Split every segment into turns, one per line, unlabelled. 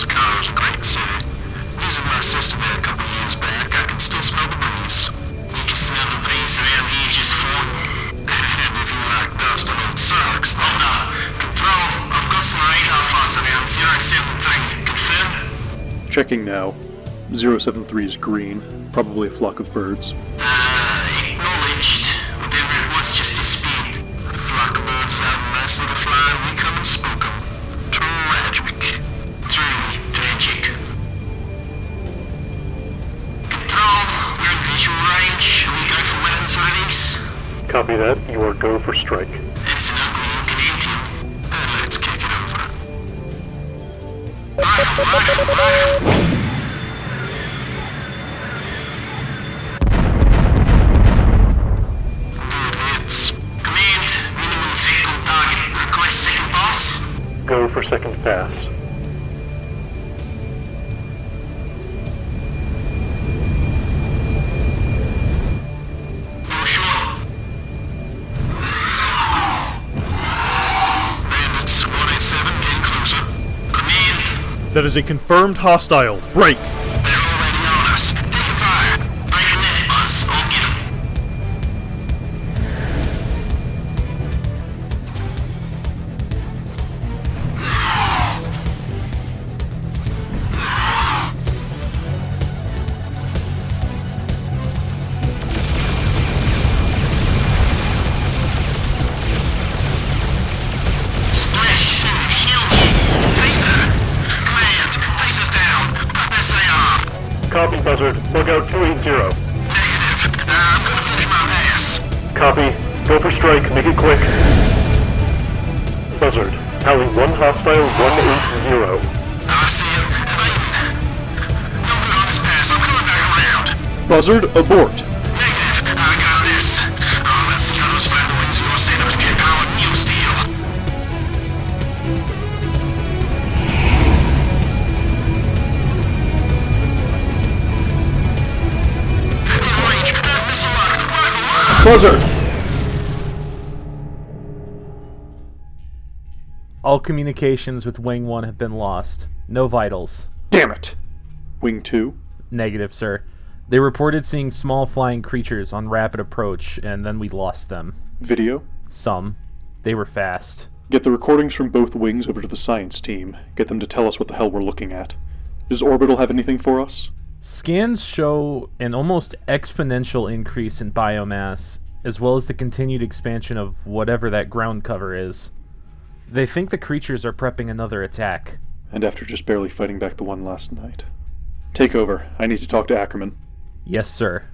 Chicago's a great city. Visited my sister there a couple years back. I can still smell the breeze. You can smell the breeze around here just fine. And if you like dust on old socks, hold up. Control, I've got some radar files around 073. Confirm?
Checking now. 073 is green. Probably a flock of birds.
Acknowledged. Whatever it was, just a spin. A flock of birds out nicely to fly, and we come and spook them. Tragic. Truly tragic. Control, we're in visual range. Shall we go for weapons release?
Copy that. You are go for strike.
It's an ugly looking engine. Let's kick it over. Rifle!
Go for second pass.
No short. Bandits 187 getting closer. Command.
That is a confirmed hostile. Break!
They're already on us. Taking fire. Break a left bus. I'll get them.
Copy, Buzzard. Lookout 280.
Negative. I'm gonna finish my pass.
Copy. Go for strike. Make it quick. Buzzard. Tally 1 hostile 180.
I see him. Evading. No good on this pass. I'm coming back around.
Buzzard, abort.
Negative. I got this. Oh, let's see how those flat wings are set up to get power new steel.
Buzzard!
All communications with Wing 1 have been lost. No vitals.
Damn it! Wing 2?
Negative, sir. They reported seeing small flying creatures on rapid approach, and then we lost them.
Video?
Some. They were fast.
Get the recordings from both wings over to the science team. Get them to tell us what the hell we're looking at. Does Orbital have anything for us?
Scans show an almost exponential increase in biomass, as well as the continued expansion of whatever that ground cover is. They think the creatures are prepping another attack.
And after just barely fighting back the one last night. Take over. I need to talk to Ackerman.
Yes, sir.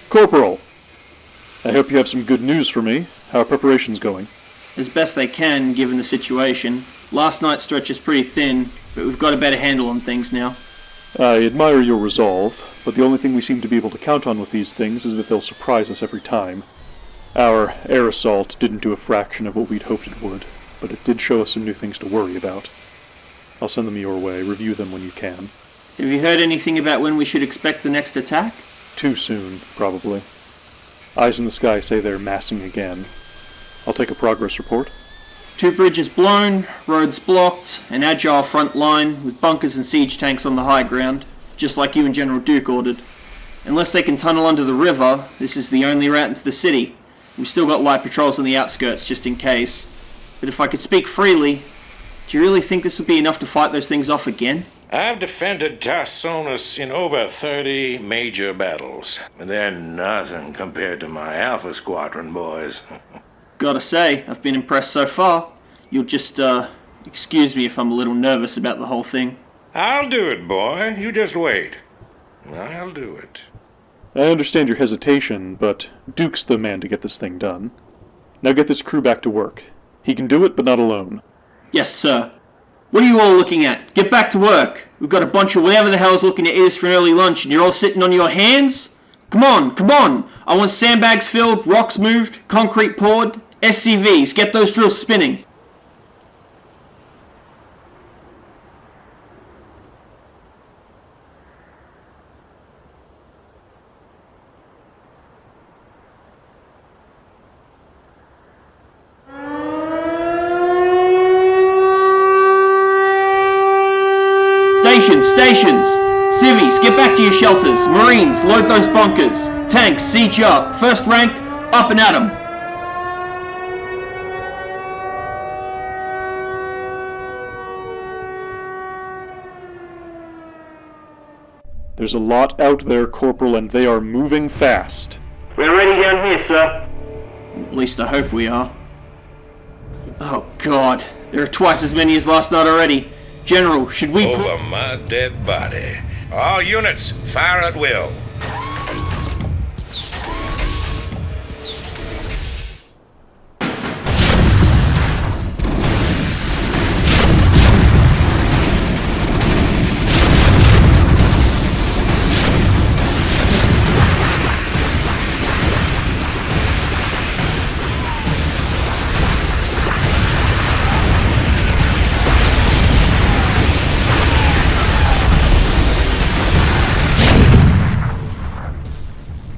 Corporal! I hope you have some good news for me. How are preparations going?
As best they can, given the situation. Last night's stretch is pretty thin, but we've got a better handle on things now.
I admire your resolve, but the only thing we seem to be able to count on with these things is that they'll surprise us every time. Our air assault didn't do a fraction of what we'd hoped it would, but it did show us some new things to worry about. I'll send them your way. Review them when you can.
Have you heard anything about when we should expect the next attack?
Too soon, probably. Eyes in the sky say they're massing again. I'll take a progress report.
2 bridges blown, roads blocked, an agile front line with bunkers and siege tanks on the high ground, just like you and General Duke ordered. Unless they can tunnel under the river, this is the only route into the city. We've still got light patrols on the outskirts, just in case. But if I could speak freely, do you really think this would be enough to fight those things off again?
I've defended Tarsonis in over 30 major battles. They're nothing compared to my Alpha Squadron boys.
Gotta say, I've been impressed so far. You'll just, excuse me if I'm a little nervous about the whole thing.
I'll do it, boy. You just wait. I'll do it.
I understand your hesitation, but Duke's the man to get this thing done. Now get this crew back to work. He can do it, but not alone.
Yes, sir. What are you all looking at? Get back to work. We've got a bunch of whatever the hell's looking to eat us for an early lunch, and you're all sitting on your hands? Come on, come on! I want sandbags filled, rocks moved, concrete poured, SCVs, get those drills spinning. Stations! Civvies, get back to your shelters. Marines, load those bunkers. Tanks, siege up. First rank, up and at 'em.
There's a lot out there, Corporal, and they are moving fast.
We're ready down here, sir.
At least I hope we are. Oh God, there are twice as many as last night already. General, should we...
Over my dead body. All units, fire at will.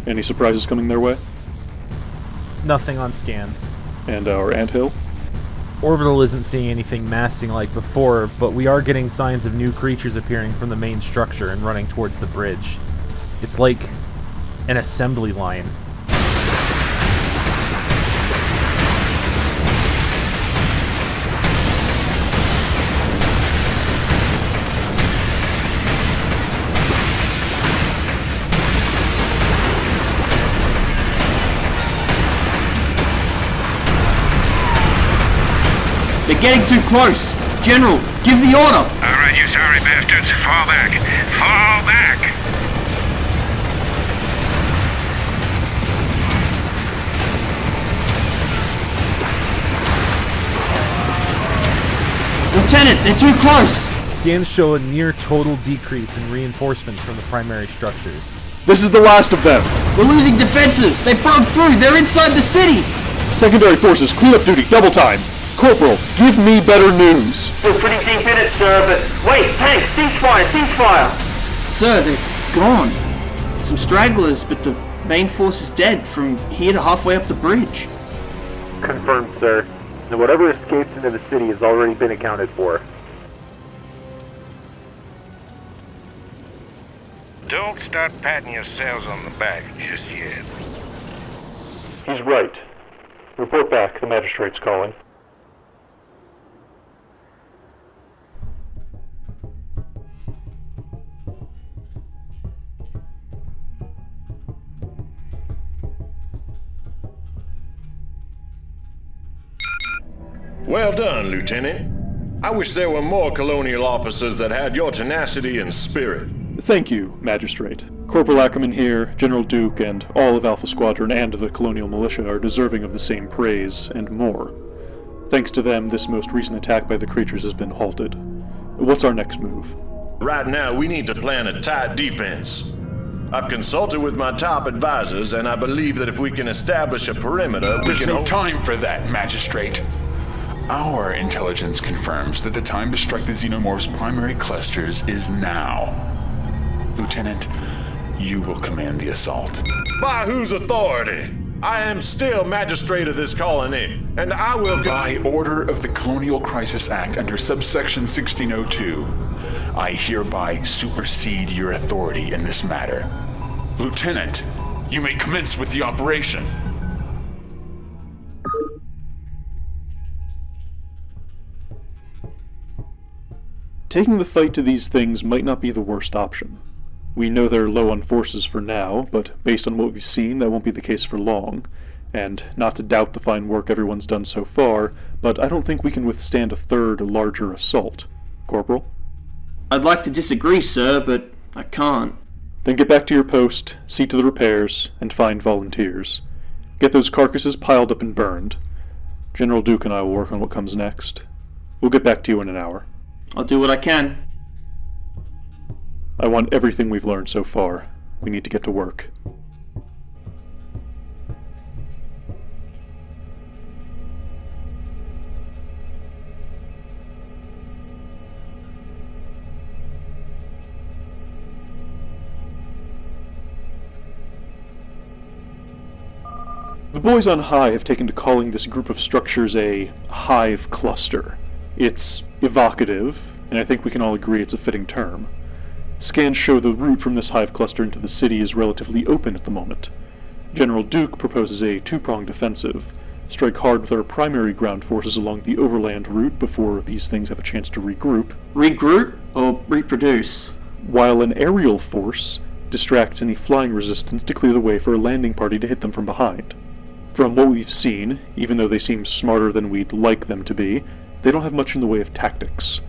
Any surprises coming their way?
Nothing on scans.
And our anthill?
Orbital isn't seeing anything massing like before, but we are getting signs of new creatures appearing from the main structure and running towards the bridge. It's like an assembly line.
They're getting too close. General, give the order.
All right, you sorry bastards. Fall back. Fall back!
Lieutenant, they're too close.
Scans show a near total decrease in reinforcements from the primary structures.
This is the last of them!
We're losing defenses. They broke through. They're inside the city.
Secondary forces, clean-up duty, double time! Corporal, give me better news!
We're pretty deep in it, sir, but... Wait, tanks, ceasefire, ceasefire!
Sir, they're gone. Some stragglers, but the main force is dead from here to halfway up the bridge.
Confirmed, sir. And whatever escaped into the city has already been accounted for.
Don't start patting yourselves on the back just yet.
He's right. Report back, the magistrate's calling.
Well done, Lieutenant. I wish there were more colonial officers that had your tenacity and spirit.
Thank you, Magistrate. Corporal Ackerman here, General Duke, and all of Alpha Squadron and the Colonial Militia are deserving of the same praise, and more. Thanks to them, this most recent attack by the creatures has been halted. What's our next move?
Right now, we need to plan a tight defense. I've consulted with my top advisors, and I believe that if we can establish a perimeter, we
There's
can...
no time for that, Magistrate. Our intelligence confirms that the time to strike the Xenomorph's primary clusters is now. Lieutenant, you will command the assault.
By whose authority? I am still magistrate of this colony, and I will...
By order of the Colonial Crisis Act under subsection 1602, I hereby supersede your authority in this matter. Lieutenant, you may commence with the operation.
Taking the fight to these things might not be the worst option. We know they're low on forces for now, but based on what we've seen, that won't be the case for long. And not to doubt the fine work everyone's done so far, but I don't think we can withstand a third, larger assault. Corporal?
I'd like to disagree, sir, but I can't.
Then get back to your post, see to the repairs, and find volunteers. Get those carcasses piled up and burned. General Duke and I will work on what comes next. We'll get back to you in an hour.
I'll do what I can.
I want everything we've learned so far. We need to get to work. boys on High have taken to calling this group of structures a hive cluster. It's evocative, and I think we can all agree it's a fitting term. Scans show the route from this hive cluster into the city is relatively open at the moment. General Duke proposes a two-pronged offensive. Strike hard with our primary ground forces along the overland route before these things have a chance to regroup.
Regroup or reproduce?
While an aerial force distracts any flying resistance to clear the way for a landing party to hit them from behind. From what we've seen, even though they seem smarter than we'd like them to be, they don't have much in the way of tactics.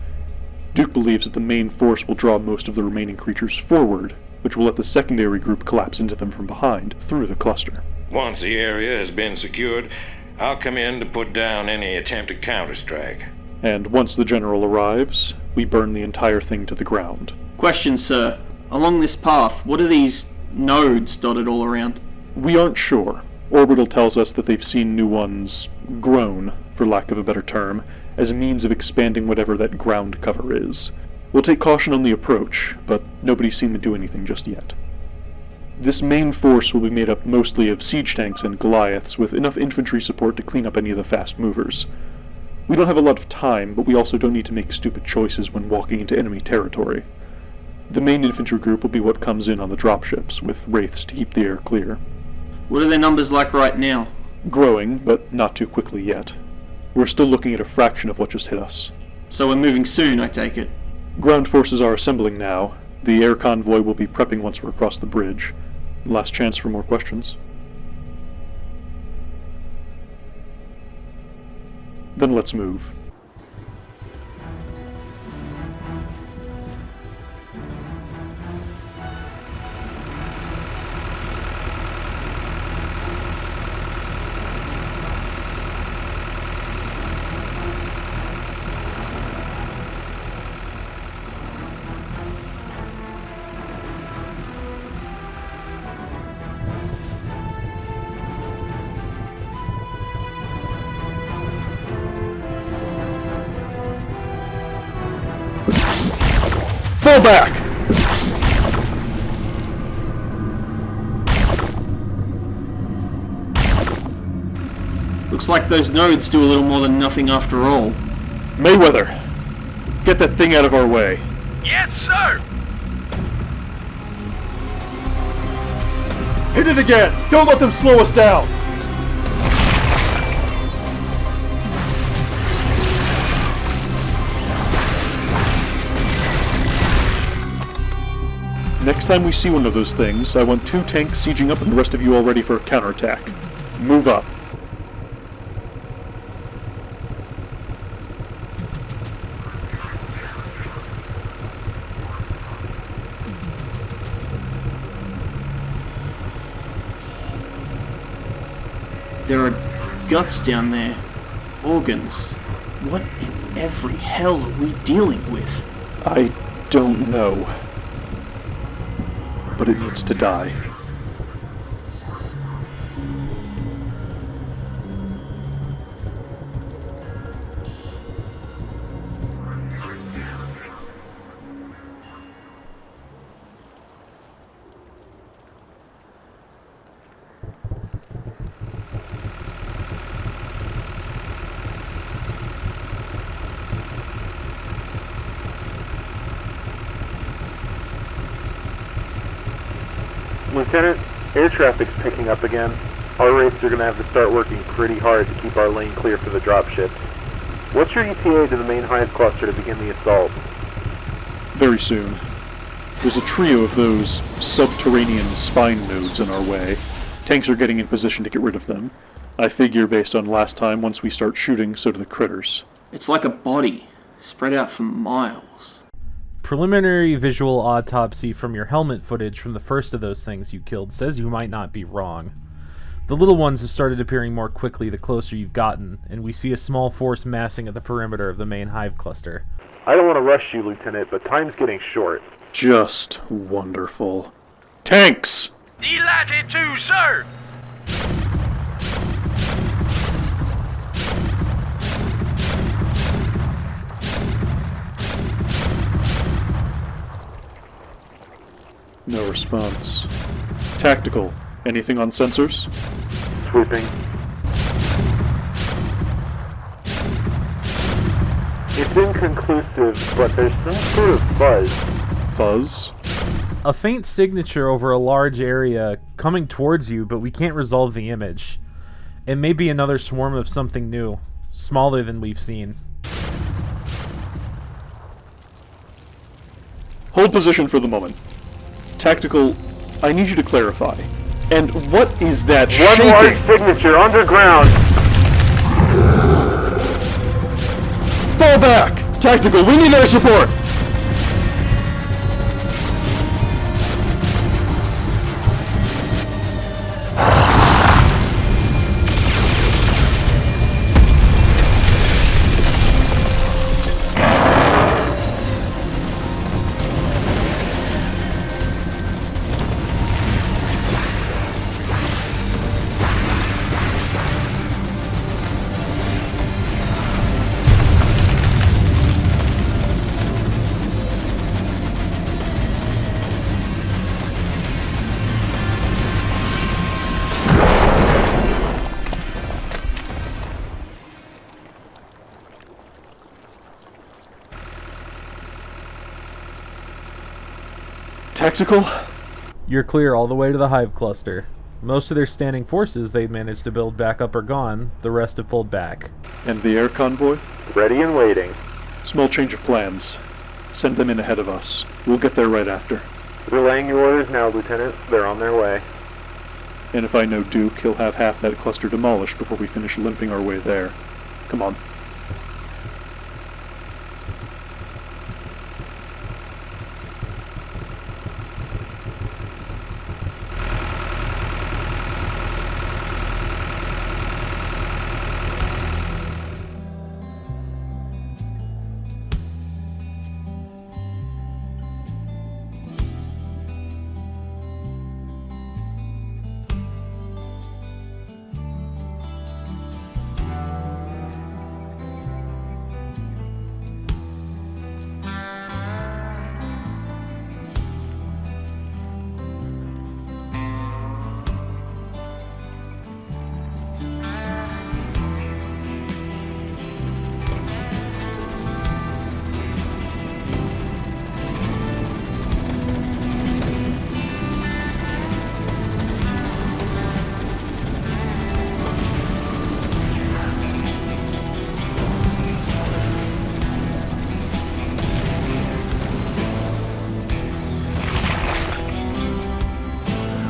Duke believes that the main force will draw most of the remaining creatures forward, which will let the secondary group collapse into them from behind, through the cluster.
Once the area has been secured, I'll come in to put down any attempted counterstrike.
And once the general arrives, we burn the entire thing to the ground.
Question, sir. Along this path, what are these nodes dotted all around?
We aren't sure. Orbital tells us that they've seen new ones grown, for lack of a better term, as a means of expanding whatever that ground cover is. We'll take caution on the approach, but nobody's seen them do anything just yet. This main force will be made up mostly of siege tanks and Goliaths, with enough infantry support to clean up any of the fast movers. We don't have a lot of time, but we also don't need to make stupid choices when walking into enemy territory. The main infantry group will be what comes in on the dropships, with wraiths to keep the air clear.
What are their numbers like right now?
Growing, but not too quickly yet. We're still looking at a fraction of what just hit us.
So we're moving soon, I take it.
Ground forces are assembling now. The air convoy will be prepping once we're across the bridge. Last chance for more questions. Then let's move. Fall back!
Looks like those nodes do a little more than nothing after all.
Mayweather, get that thing out of our way.
Yes, sir!
Hit it again! Don't let them slow us down! Next time we see one of those things, I want 2 tanks sieging up and the rest of you all ready for a counterattack. Move up.
There are guts down there. Organs. What in every hell are we dealing with?
I don't know. But it needs to die.
Lieutenant, air traffic's picking up again. Our wraiths are going to have to start working pretty hard to keep our lane clear for the dropships. What's your ETA to the main hive cluster to begin the assault?
Very soon. There's a trio of those subterranean spine nodes in our way. Tanks are getting in position to get rid of them. I figure, based on last time, once we start shooting, so do the critters.
It's like a body, spread out for miles.
Preliminary visual autopsy from your helmet footage from the first of those things you killed says you might not be wrong. The little ones have started appearing more quickly the closer you've gotten, and we see a small force massing at the perimeter of the main hive cluster.
I don't want to rush you, Lieutenant, but time's getting short.
Just wonderful. Tanks!
Delighted to, sir!
No response. Tactical. Anything on sensors?
Sweeping. inconclusive, but there's some sort of buzz.
Fuzz?
A faint signature over a large area coming towards you, but we can't resolve the image. It may be another swarm of something new, smaller than we've seen.
Hold position for the moment. Tactical, I need you to clarify. And what is that
One large signature underground.
Fall back! Tactical, we need air support! Tactical?
You're clear all the way to the hive cluster. Most of their standing forces they'd managed to build back up are gone, the rest have pulled back.
And the air convoy?
Ready and waiting.
Small change of plans. Send them in ahead of us. We'll get there right after.
Relaying your orders now, Lieutenant. They're on their way.
And if I know Duke, he'll have half that cluster demolished before we finish limping our way there. Come on.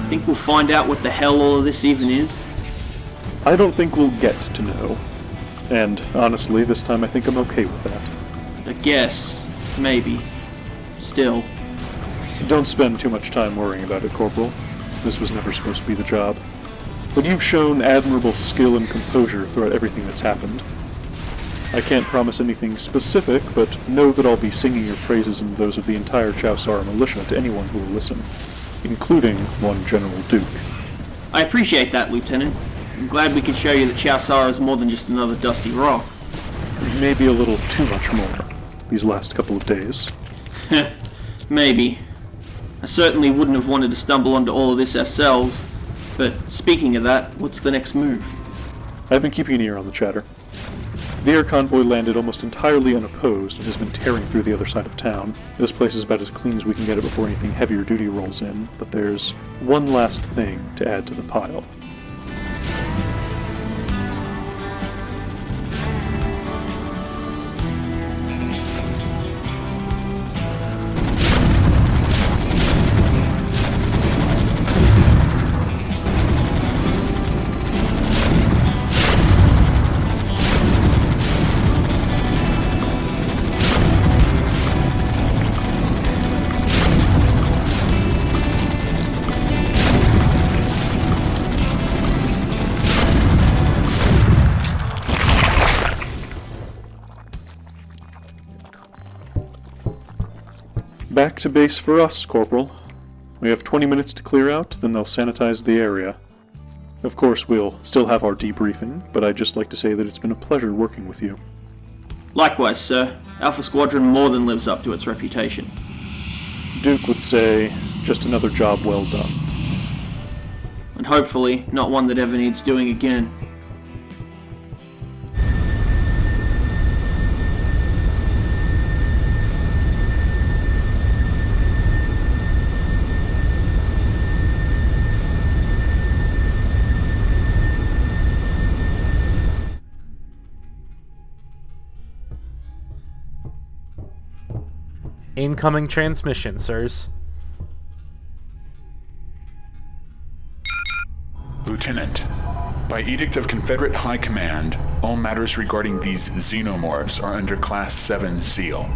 Think we'll find out what the hell all of this even is?
I don't think we'll get to know. And honestly, this time I think I'm okay with that.
I guess. Maybe. Still.
Don't spend too much time worrying about it, Corporal. This was never supposed to be the job. But you've shown admirable skill and composure throughout everything that's happened. I can't promise anything specific, but know that I'll be singing your praises and those of the entire Chowsara militia to anyone who will listen, including one General Duke.
I appreciate that, Lieutenant. I'm glad we could show you that Chowsara is more than just another dusty rock.
Maybe a little too much more, these last couple of days.
Maybe. I certainly wouldn't have wanted to stumble onto all of this ourselves, but speaking of that, what's the next move?
I've been keeping an ear on the chatter. The air convoy landed almost entirely unopposed and has been tearing through the other side of town. This place is about as clean as we can get it before anything heavier duty rolls in, but there's one last thing to add to the pile. Back to base for us, Corporal. We have 20 minutes to clear out, then they'll sanitize the area. Of course, we'll still have our debriefing, but I'd just like to say that it's been a pleasure working with you.
Likewise, sir. Alpha Squadron more than lives up to its reputation.
Duke would say, just another job well done.
And hopefully, not one that ever needs doing again.
Incoming transmission, sirs.
Lieutenant, by edict of Confederate High Command, all matters regarding these xenomorphs are under Class 7 seal.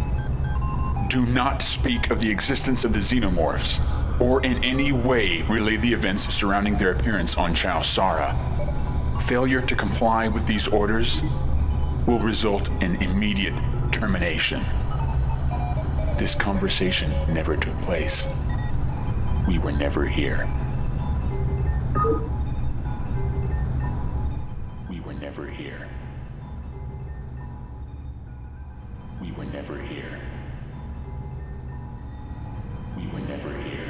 Do not speak of the existence of the xenomorphs, or in any way relay the events surrounding their appearance on Chao Sara. Failure to comply with these orders will result in immediate termination. This conversation never took place. We were never here. We were never here. We were never here. We were never here.